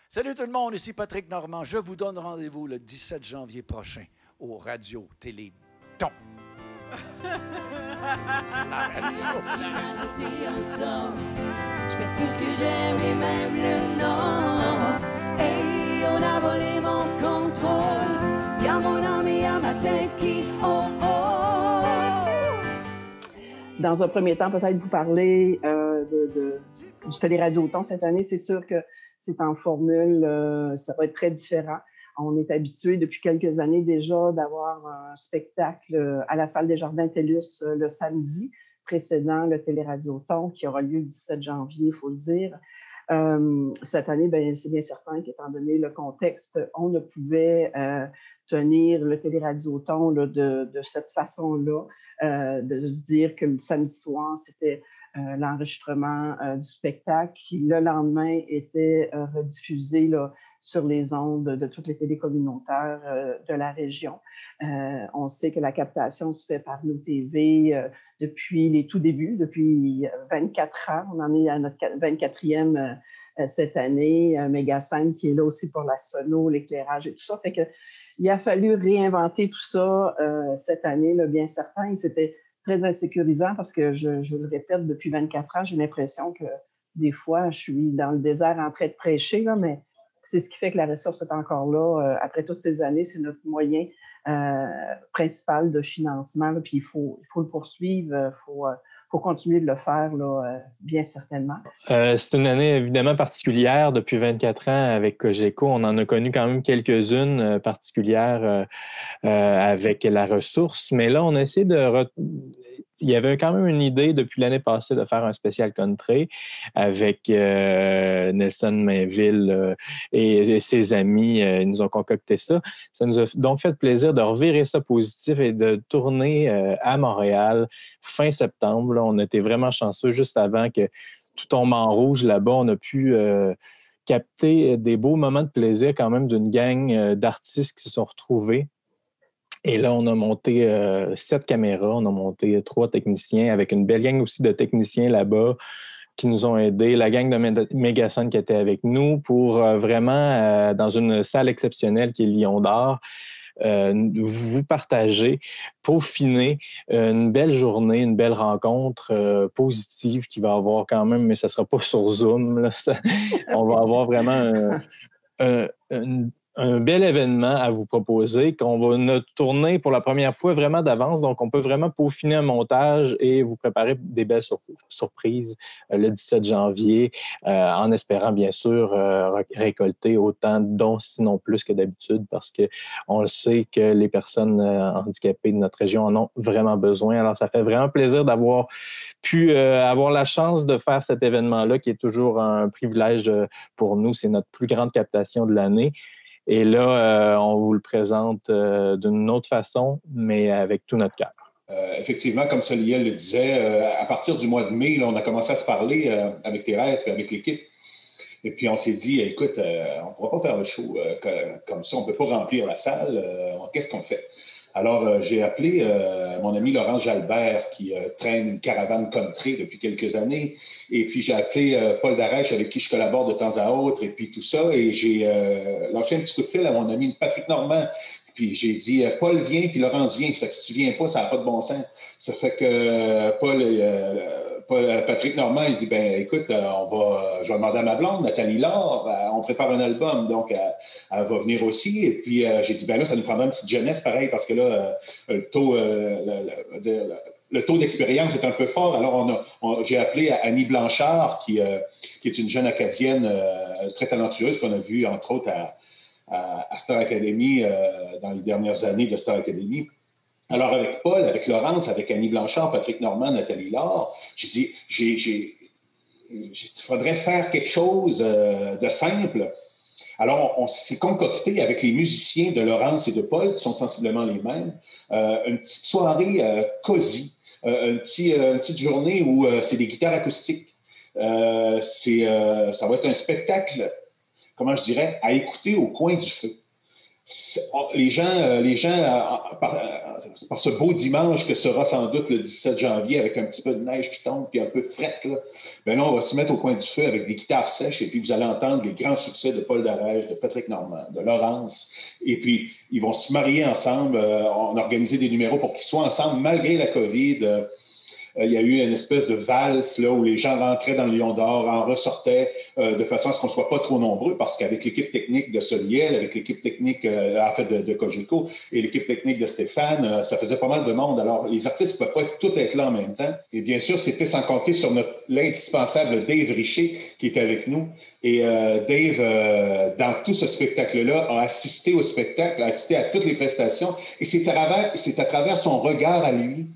Salut tout le monde, ici Patrick Normand. Je vous donne rendez-vous le 17 janvier prochain au Radio Télé Don. Je perds tout ce que j'aime et même le nom. Hey, on a volé mon contrôle. Y'a mon âme et y'a ma tête qui Dans un premier temps, peut-être vous parler du Téléradioton cette année. C'est sûr que c'est en formule, ça va être très différent. On est habitué depuis quelques années déjà d'avoir un spectacle à la salle des Jardins TELUS le samedi précédent le Téléradioton qui aura lieu le 17 janvier, il faut le dire. Cette année, bien, c'est bien certain qu'étant donné le contexte, on ne pouvait tenir le Téléradioton là, de cette façon-là, de se dire que le samedi soir, c'était l'enregistrement du spectacle qui, le lendemain, était rediffusé là, sur les ondes de toutes les télés communautaires de la région. On sait que la captation se fait par nos TV depuis les tout débuts, depuis 24 ans. On en est à notre 24e cette année. Méga5 qui est là aussi pour la sono, l'éclairage et tout ça. Fait que il a fallu réinventer tout ça cette année, là, bien certain. Et c'était très insécurisant parce que, je le répète, depuis 24 ans, j'ai l'impression que des fois, je suis dans le désert en train de prêcher, là, mais c'est ce qui fait que la ressource est encore là. Après toutes ces années, c'est notre moyen principal de financement. Là, puis il faut le poursuivre, faut continuer de le faire, là, bien certainement. C'est une année évidemment particulière. Depuis 24 ans avec Cogeco, on en a connu quand même quelques-unes particulières avec la ressource. Mais là, on a essayé il y avait quand même une idée depuis l'année passée de faire un spécial country avec Nelson Mainville et ses amis. Ils nous ont concocté ça. Ça nous a donc fait plaisir de revirer ça positif et de tourner à Montréal fin septembre. Là, on était vraiment chanceux juste avant que tout tombe en rouge là-bas. On a pu capter des beaux moments de plaisir quand même d'une gang d'artistes qui se sont retrouvés. Et là, on a monté 7 caméras, on a monté 3 techniciens avec une belle gang aussi de techniciens là-bas qui nous ont aidés. La gang de Mégason qui était avec nous pour vraiment, dans une salle exceptionnelle qui est Lion d'Or, vous partager, peaufiner une belle journée, une belle rencontre positive qui va avoir quand même, mais ça ne sera pas sur Zoom. Là, on va avoir vraiment un bel événement à vous proposer qu'on va tourner pour la première fois vraiment d'avance. Donc, on peut vraiment peaufiner un montage et vous préparer des belles surprises le 17 janvier en espérant, bien sûr, récolter autant de dons, sinon plus que d'habitude, parce qu'on le sait que les personnes handicapées de notre région en ont vraiment besoin. Alors, ça fait vraiment plaisir d'avoir pu avoir la chance de faire cet événement-là qui est toujours un privilège pour nous. C'est notre plus grande captation de l'année. Et là, on vous le présente d'une autre façon, mais avec tout notre cœur. Effectivement, comme Soliel le disait, à partir du mois de mai, là, on a commencé à se parler avec Thérèse et avec l'équipe. Et puis, on s'est dit, écoute, on ne pourra pas faire le show comme ça. On ne peut pas remplir la salle. Qu'est-ce qu'on fait? Alors, j'ai appelé mon ami Laurent Jalbert, qui traîne une caravane country depuis quelques années. Et puis, j'ai appelé Paul Darèche, avec qui je collabore de temps à autre, et puis tout ça. Et j'ai lâché un petit coup de fil à mon ami Patrick Normand. Puis j'ai dit, Paul vient, puis Laurent vient. Ça fait que si tu viens pas, ça n'a pas de bon sens. Ça fait que Patrick Normand, il dit, ben écoute, je vais demander à ma blonde, Nathalie Laure, on prépare un album, donc elle va venir aussi. Et puis j'ai dit, ben là, ça nous prendra une petite jeunesse, pareil, parce que là, le taux d'expérience est un peu fort. Alors, j'ai appelé Annie Blanchard, qui est une jeune Acadienne très talentueuse qu'on a vue, entre autres, à Star Academy, dans les dernières années de Star Academy. Alors, avec Paul, avec Laurence, avec Annie Blanchard, Patrick Normand, Nathalie Laure, j'ai dit, il faudrait faire quelque chose de simple. Alors, on s'est concocté avec les musiciens de Laurence et de Paul, qui sont sensiblement les mêmes, une petite soirée cosy, une petite journée où c'est des guitares acoustiques. Ça va être un spectacle, comment je dirais, à écouter au coin du feu. les gens par ce beau dimanche que sera sans doute le 17 janvier, avec un petit peu de neige qui tombe, puis un peu frette, là, ben là, on va se mettre au coin du feu avec des guitares sèches, et puis vous allez entendre les grands succès de Paul Darèche, de Patrick Normand, de Laurence, et puis ils vont se marier ensemble. On a organisé des numéros pour qu'ils soient ensemble, malgré la COVID. Il y a eu une espèce de valse là, où les gens rentraient dans le Lion d'Or, en ressortaient de façon à ce qu'on ne soit pas trop nombreux, parce qu'avec l'équipe technique de Soliel, avec l'équipe technique en fait de Cogeco et l'équipe technique de Stéphane, ça faisait pas mal de monde. Alors, les artistes ne pouvaient pas tous être là en même temps. Et bien sûr, c'était sans compter sur l'indispensable Dave Richer qui était avec nous. Et Dave, dans tout ce spectacle-là, a assisté au spectacle, a assisté à toutes les prestations. Et c'est à travers son regard à lui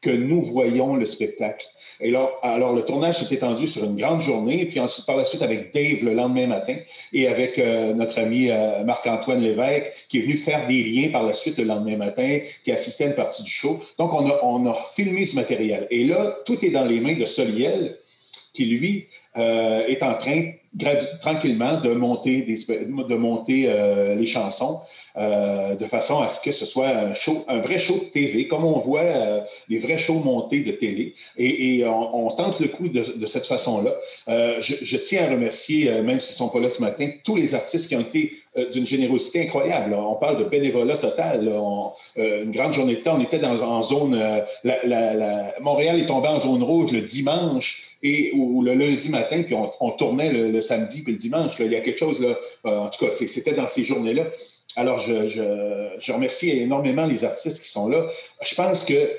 que nous voyons le spectacle. Et là, alors, le tournage s'est étendu sur une grande journée, et puis ensuite, par la suite, avec Dave le lendemain matin, et avec notre ami Marc-Antoine Lévesque, qui est venu faire des liens par la suite le lendemain matin, qui assistait à une partie du show. Donc, on a filmé ce matériel. Et là, tout est dans les mains de Soliel, qui, lui, est en train, tranquillement, de monter les chansons. De façon à ce que ce soit un vrai show de TV, comme on voit les vrais shows montés de télé. Et on tente le coup de cette façon-là. Je tiens à remercier, même s'ils ne sont pas là ce matin, tous les artistes qui ont été d'une générosité incroyable. On parle de bénévolat total. Une grande journée de temps, on était en zone... Montréal est tombé en zone rouge le dimanche ou le lundi matin, puis on tournait le samedi puis le dimanche. Là. Il y a quelque chose, là, en tout cas, c'était dans ces journées-là. Alors, je remercie énormément les artistes qui sont là. Je pense que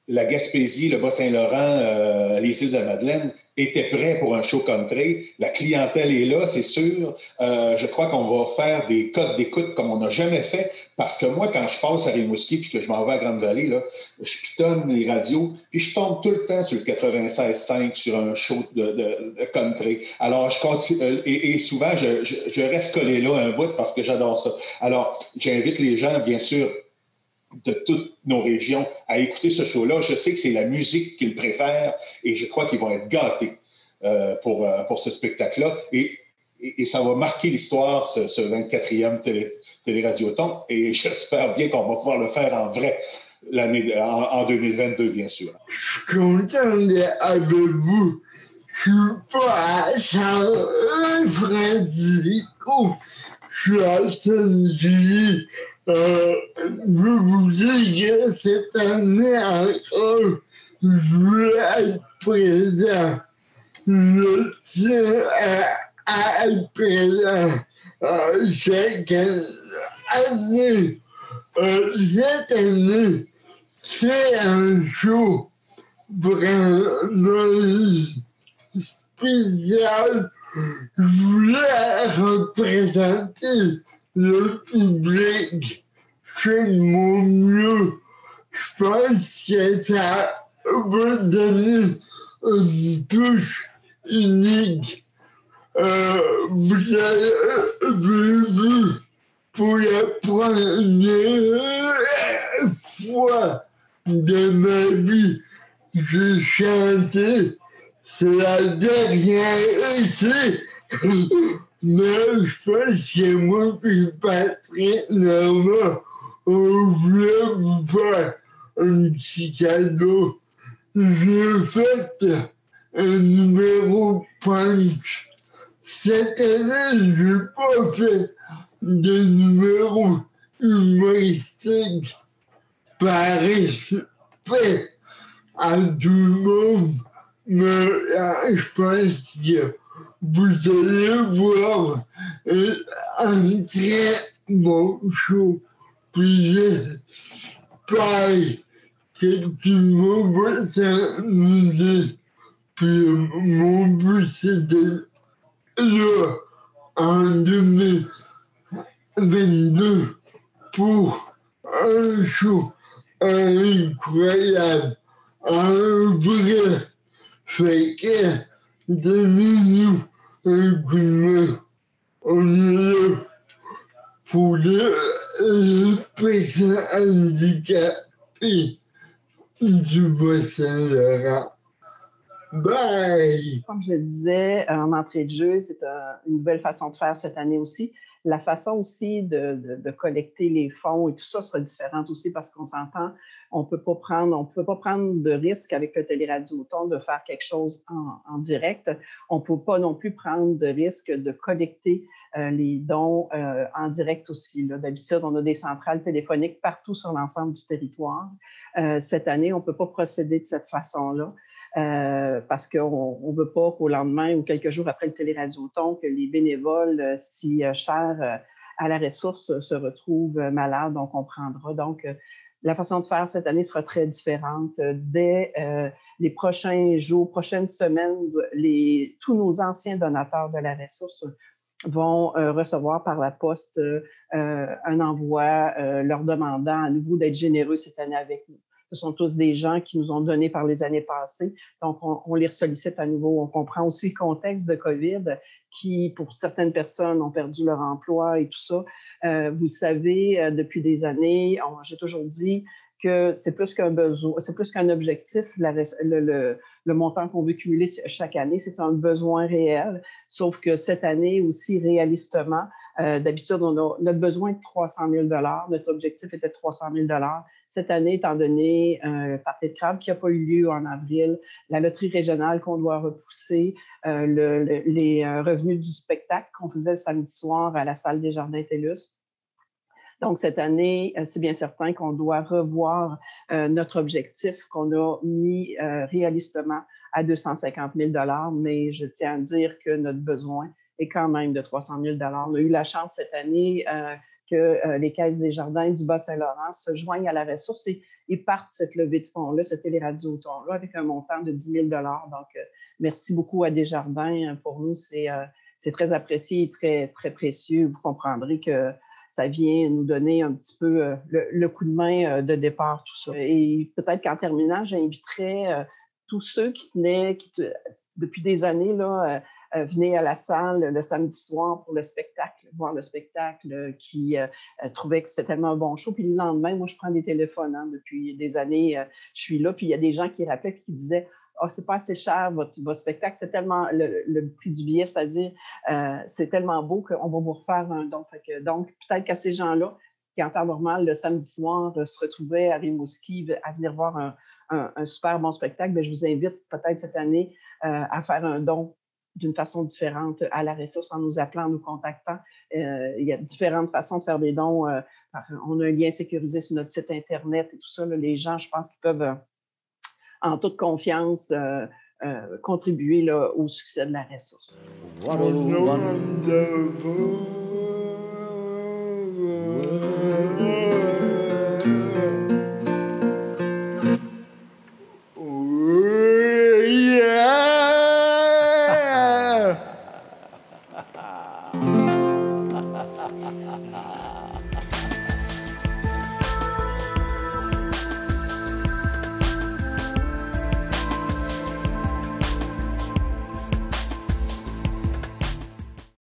la Gaspésie, le Bas-Saint-Laurent, les îles de la Madeleine étaient prêts pour un show country. La clientèle est là, c'est sûr. Je crois qu'on va faire des codes d'écoute comme on n'a jamais fait, parce que moi, quand je passe à Rimouski puis que je m'en vais à Grande-Vallée, là, je pitonne les radios, puis je tombe tout le temps sur le 96.5 sur un show de country. Alors, je continue, et souvent, je reste collé là un bout parce que j'adore ça. Alors, j'invite les gens, bien sûr, de toutes nos régions à écouter ce show-là. Je sais que c'est la musique qu'ils préfèrent et je crois qu'ils vont être gâtés pour ce spectacle-là. Et ça va marquer l'histoire, ce 24e Téléradioton, et j'espère bien qu'on va pouvoir le faire en vrai en 2022, bien sûr. Je suis content d'être avec vous. Je ne suis pas à San Francisco. Je suis à Saint-Gilles. Je vous dis que cette année encore, je vais être présent. Je tiens à être présent chaque année. Cette année, c'est un show vraiment spécial. Je voulais représenter le public, fait de mon mieux. Je pense que ça va donner une touche unique. Vous avez vu, pour la première fois de ma vie, j'ai chanté. C'est la dernière été. Mais je pense que moi et Patrick Normand, on voulait vous faire un petit cadeau. J'ai fait un numéro punch. Cette année, je n'ai pas fait de numéro humoristique par respect à tout le monde. Mais je pense que vous allez voir un très bon show. Puis j'espère que tout le monde va s'amuser. Puis mon but, c'était là, en 2022, pour un show incroyable, un vrai. Fait que, donnez-nous un coup de main. On est là pour les personnes handicapées du Bas-Saint-Laurent. Bye! Comme je le disais en entrée de jeu, c'est une nouvelle façon de faire cette année aussi. La façon aussi de collecter les fonds et tout ça sera différente aussi parce qu'on s'entend, on ne peut pas prendre de risque avec le Téléradioton de faire quelque chose en direct. On ne peut pas non plus prendre de risque de collecter les dons en direct aussi. D'habitude, on a des centrales téléphoniques partout sur l'ensemble du territoire. Cette année, on ne peut pas procéder de cette façon-là. Parce qu'on ne veut pas qu'au lendemain ou quelques jours après le Téléradioton, que les bénévoles si chers à la ressource se retrouvent malades, on comprendra. Donc, la façon de faire cette année sera très différente. Dès les prochains jours, prochaines semaines, tous nos anciens donateurs de la ressource vont recevoir par la poste un envoi leur demandant à nouveau d'être généreux cette année avec nous. Ce sont tous des gens qui nous ont donné par les années passées. Donc, on les sollicite à nouveau. On comprend aussi le contexte de COVID qui, pour certaines personnes, ont perdu leur emploi et tout ça. Vous savez, depuis des années, j'ai toujours dit que c'est plus qu'un besoin, c'est plus qu'un objectif. Le montant qu'on veut cumuler chaque année, c'est un besoin réel. Sauf que cette année aussi, réalistement, d'habitude, notre besoin est de 300 000 $. Notre objectif était de 300 000 $. Cette année, étant donné un party de crabe qui n'a pas eu lieu en avril, la loterie régionale qu'on doit repousser, les revenus du spectacle qu'on faisait le samedi soir à la salle des Jardins TELUS. Donc, cette année, c'est bien certain qu'on doit revoir notre objectif qu'on a mis réalistement à 250 000 $, mais je tiens à dire que notre besoin est quand même de 300 000 $. On a eu la chance cette année que les Caisses des Jardins du Bas-Saint-Laurent se joignent à la ressource et partent cette levée de fonds-là, ce Téléradioton-là, avec un montant de 10 000 $. Donc, merci beaucoup à Desjardins. Pour nous, c'est très apprécié et très, très précieux. Vous comprendrez que ça vient nous donner un petit peu le coup de main de départ, tout ça. Et peut-être qu'en terminant, j'inviterais tous ceux qui depuis des années, là, venaient à la salle le samedi soir pour le spectacle, voir le spectacle, qui trouvaient que c'était tellement un bon show. Puis le lendemain, moi, je prends des téléphones. Depuis des années, je suis là. Puis il y a des gens qui rappelaient et qui disaient « Ah, c'est pas assez cher, votre spectacle. C'est tellement le prix du billet, c'est-à-dire c'est tellement beau qu'on va vous refaire un don. » Donc, peut-être qu'à ces gens-là, qui en temps normal, le samedi soir, se retrouvaient à Rimouski à venir voir un super bon spectacle, bien, je vous invite peut-être cette année à faire un don d'une façon différente à la ressource en nous appelant, en nous contactant. Il y a différentes façons de faire des dons. On a un lien sécurisé sur notre site Internet et tout ça. Là, les gens, je pense qu'ils peuvent, en toute confiance, contribuer là, au succès de la ressource.